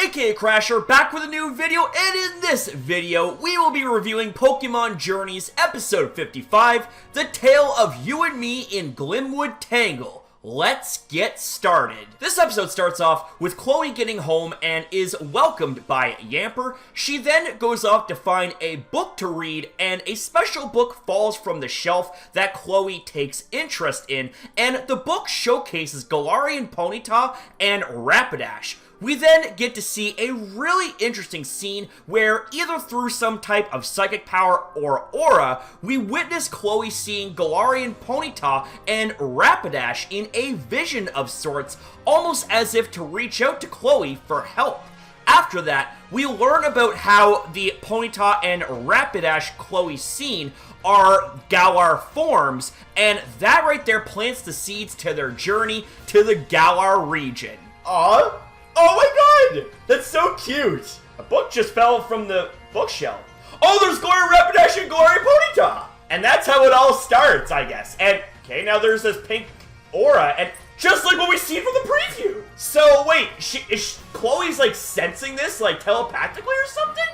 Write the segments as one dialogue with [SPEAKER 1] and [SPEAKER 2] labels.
[SPEAKER 1] aka Crasher, back with a new video, and in this video, we will be reviewing Pokemon Journeys episode 55, The Tale of You and Me in Glimwood Tangle. Let's get started. This episode starts off with Chloe getting home and is welcomed by Yamper. She then goes off to find a book to read, and a special book falls from the shelf that Chloe takes interest in, and the book showcases Galarian Ponyta and Rapidash. We then get to see a really interesting scene where, either through some type of psychic power or aura, we witness Chloe seeing Galarian Ponyta and Rapidash in a vision of sorts, almost as if to reach out to Chloe for help. After that, we learn about how the Ponyta and Rapidash Chloe scene are Galar forms, and that right there plants the seeds to their journey to the Galar region.
[SPEAKER 2] Aww. Oh my god! That's so cute! A book just fell from the bookshelf. Oh, there's Galarian Rapidash and Galarian Ponyta! And that's how it all starts, I guess. And, okay, now there's this pink aura, and just like what we see from the preview! So, wait, Chloe's, like, sensing this, like, telepathically or something?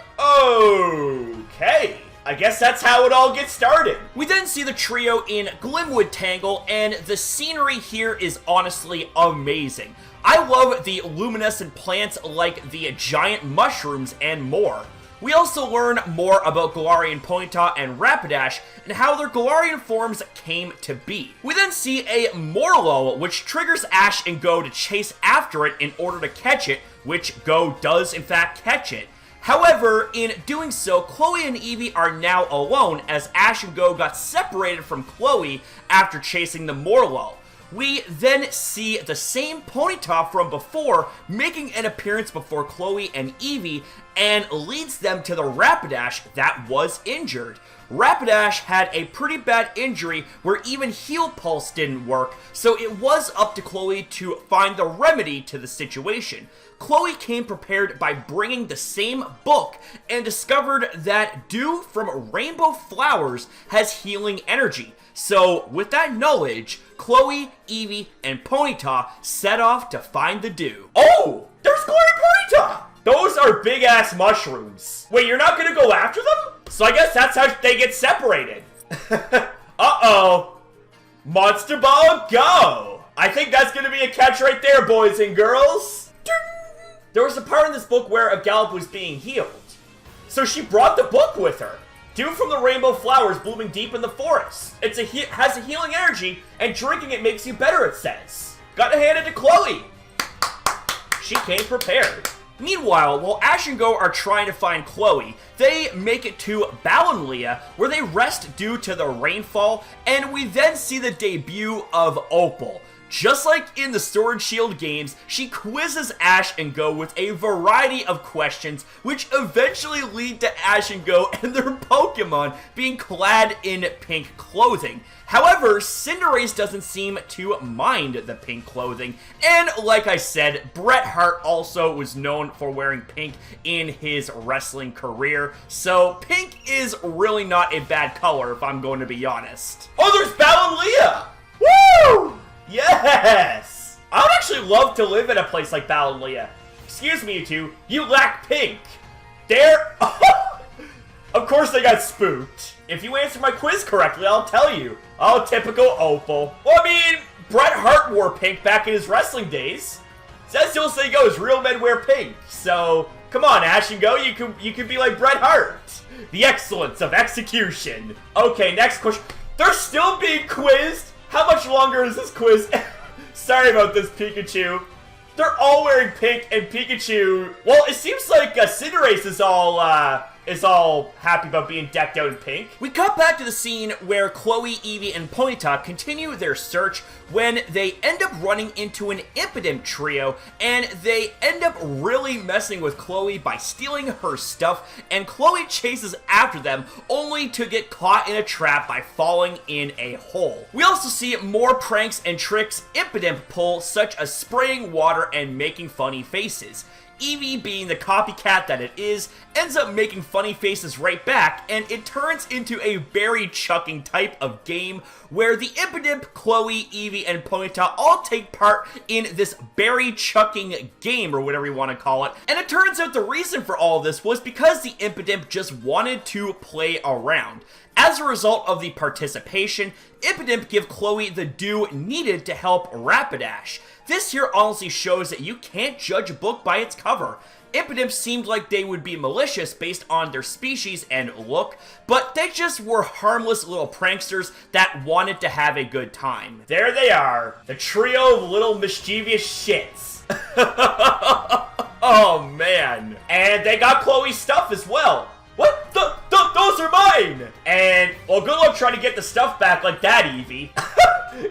[SPEAKER 2] Okay. I guess that's how it all gets started.
[SPEAKER 1] We then see the trio in Glimwood Tangle, and the scenery here is honestly amazing. I love the luminescent plants like the giant mushrooms and more. We also learn more about Galarian Ponyta and Rapidash and how their Galarian forms came to be. We then see a Morlo, which triggers Ash and Goh to chase after it in order to catch it, which Goh does in fact catch it. However, in doing so, Chloe and Eevee are now alone as Ash and Goh got separated from Chloe after chasing the Morlo. We then see the same Ponyta from before making an appearance before Chloe and Eevee and leads them to the Rapidash that was injured. Rapidash had a pretty bad injury where even Heal Pulse didn't work, so it was up to Chloe to find the remedy to the situation. Chloe came prepared by bringing the same book and discovered that dew from rainbow flowers has healing energy. So, with that knowledge, Chloe, Eevee, and Ponyta set off to find the dew.
[SPEAKER 2] Oh! There's Galarian Ponyta! Those are big-ass mushrooms. Wait, you're not gonna go after them? So I guess that's how they get separated. Uh-oh. Monster Ball, go! I think that's gonna be a catch right there, boys and girls. There was a part in this book where a Gallup was being healed. So she brought the book with her. Dew from the rainbow flowers blooming deep in the forest. Has a healing energy, and drinking it makes you better, it says. Gotta hand it to Chloe. She came prepared.
[SPEAKER 1] Meanwhile, while Ash and Goh are trying to find Chloe, they make it to Ballonlea, where they rest due to the rainfall, and we then see the debut of Opal. Just like in the Sword and Shield games, she quizzes Ash and Goh with a variety of questions, which eventually lead to Ash and Goh and their Pokemon being clad in pink clothing. However, Cinderace doesn't seem to mind the pink clothing, and like I said, Bret Hart also was known for wearing pink in his wrestling career, so pink is really not a bad color if I'm going to be honest.
[SPEAKER 2] Oh, there's Ballonlea! Woo! Yes! I would actually love to live in a place like Ballonlea. Excuse me, you two. You lack pink. There... Of course they got spooked. If you answer my quiz correctly, I'll tell you. Oh, typical Opal. Well, I mean, Bret Hart wore pink back in his wrestling days. As you'll say goes, real men wear pink. So, come on, Ash and Goh, you can be like Bret Hart. The excellence of execution. Okay, next question. They're still being quizzed? How much longer is this quiz? Sorry about this, Pikachu. They're all wearing pink, and Pikachu... Well, it seems like Cinderace is all happy about being decked out in pink.
[SPEAKER 1] We cut back to the scene where Chloe, Eevee, and Ponyta continue their search when they end up running into an Impidimp trio, and they end up really messing with Chloe by stealing her stuff, and Chloe chases after them only to get caught in a trap by falling in a hole. We also see more pranks and tricks Impidimp pull, such as spraying water and making funny faces. Eevee, being the copycat that it is, ends up making funny faces right back, and it turns into a berry chucking type of game where the Impidimp, Chloe, Eevee, and Ponyta all take part in this berry chucking game, or whatever you want to call it. And it turns out the reason for all this was because the Impidimp just wanted to play around. As a result of the participation, Impidimp give Chloe the dew needed to help Rapidash. This here honestly shows that you can't judge a book by its cover. Impidimp seemed like they would be malicious based on their species and look, but they just were harmless little pranksters that wanted to have a good time.
[SPEAKER 2] There they are, the trio of little mischievous shits. Oh man. And they got Chloe's stuff as well. What? Those are mine! And, well, good luck trying to get the stuff back like that, Eevee.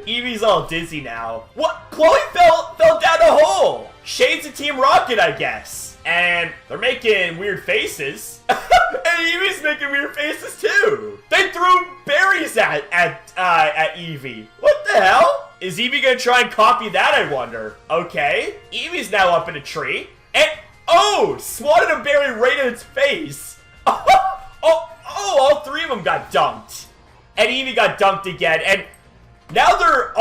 [SPEAKER 2] Eevee's all dizzy now. What? Chloe fell down a hole! Shades of Team Rocket, I guess. And they're making weird faces. And Eevee's making weird faces too. They threw berries at Eevee. What the hell? Is Eevee gonna try and copy that, I wonder? Okay. Eevee's now up in a tree. And, oh! Swatted a berry right in its face. All three of them got dunked. And Eevee got dunked again. And now they're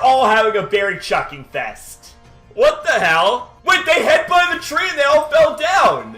[SPEAKER 2] all having a berry chucking fest. What the hell? Wait, they headbutted the tree and they all fell down.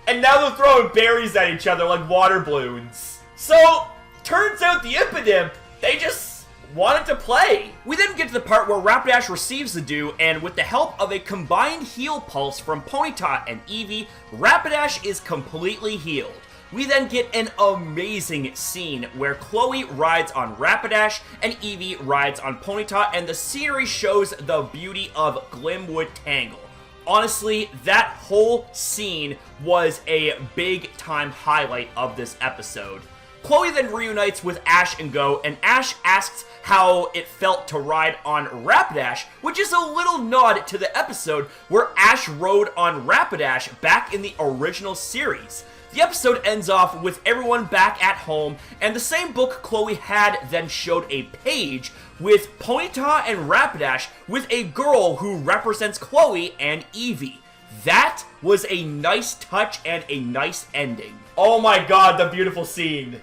[SPEAKER 2] And now they're throwing berries at each other like water balloons. So, turns out the Impidimp, they just wanted to play.
[SPEAKER 1] We then get to the part where Rapidash receives the dew, and with the help of a combined heal pulse from Ponyta and Eevee, Rapidash is completely healed. We then get an amazing scene where Chloe rides on Rapidash and Eevee rides on Ponyta, and the scenery shows the beauty of Glimwood Tangle. Honestly, that whole scene was a big time highlight of this episode. Chloe then reunites with Ash and Goh, and Ash asks how it felt to ride on Rapidash, which is a little nod to the episode where Ash rode on Rapidash back in the original series. The episode ends off with everyone back at home, and the same book Chloe had then showed a page with Ponyta and Rapidash with a girl who represents Chloe and Eevee. That was a nice touch and a nice ending.
[SPEAKER 2] Oh my god, the beautiful scene.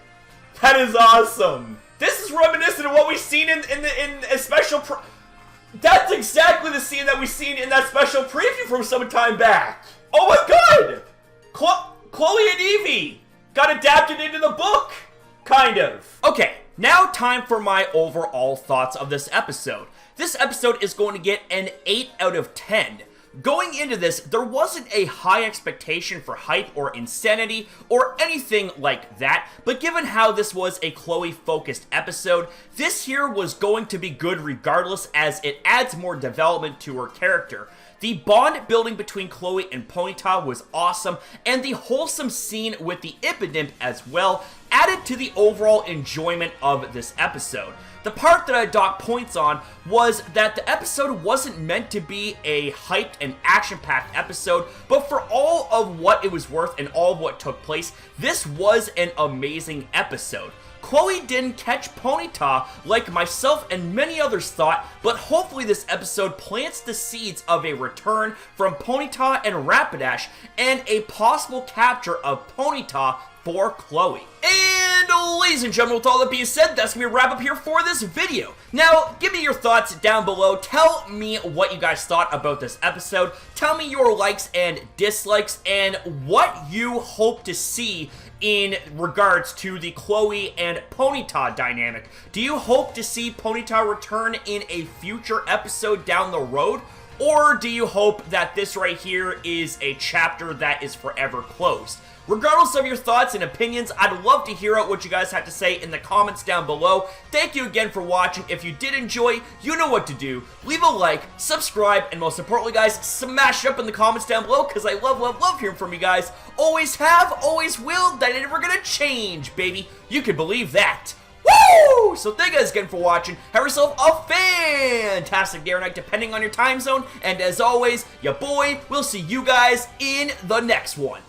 [SPEAKER 2] That is awesome. This is reminiscent of what we've seen in a special That's exactly the scene that we've seen in that special preview from some time back. Oh my god! Chloe and Eevee got adapted into the book, kind of.
[SPEAKER 1] Okay, now time for my overall thoughts of this episode. This episode is going to get an 8 out of 10. Going into this, there wasn't a high expectation for hype or insanity or anything like that, but given how this was a Chloe-focused episode, this here was going to be good regardless, as it adds more development to her character. The bond building between Chloe and Ponyta was awesome, and the wholesome scene with the Impidimp as well added to the overall enjoyment of this episode. The part that I docked points on was that the episode wasn't meant to be a hyped and action-packed episode, but for all of what it was worth and all of what took place, this was an amazing episode. Chloe didn't catch Ponyta like myself and many others thought, but hopefully this episode plants the seeds of a return from Ponyta and Rapidash and a possible capture of Ponyta for Chloe. And ladies and gentlemen, with all that being said, that's going to be a wrap up here for this video. Now, give me your thoughts down below. Tell me what you guys thought about this episode. Tell me your likes and dislikes and what you hope to see in regards to the Chloe and Ponyta dynamic. Do you hope to see Ponyta return in a future episode down the road? Or do you hope that this right here is a chapter that is forever closed? Regardless of your thoughts and opinions, I'd love to hear out what you guys have to say in the comments down below. Thank you again for watching. If you did enjoy, you know what to do. Leave a like, subscribe, and most importantly, guys, smash up in the comments down below, because I love hearing from you guys. Always have, always will, that ain't ever gonna change, baby. You can believe that. Woo! So thank you guys again for watching. Have yourself a fantastic day or night, depending on your time zone. And as always, ya boy, we'll see you guys in the next one.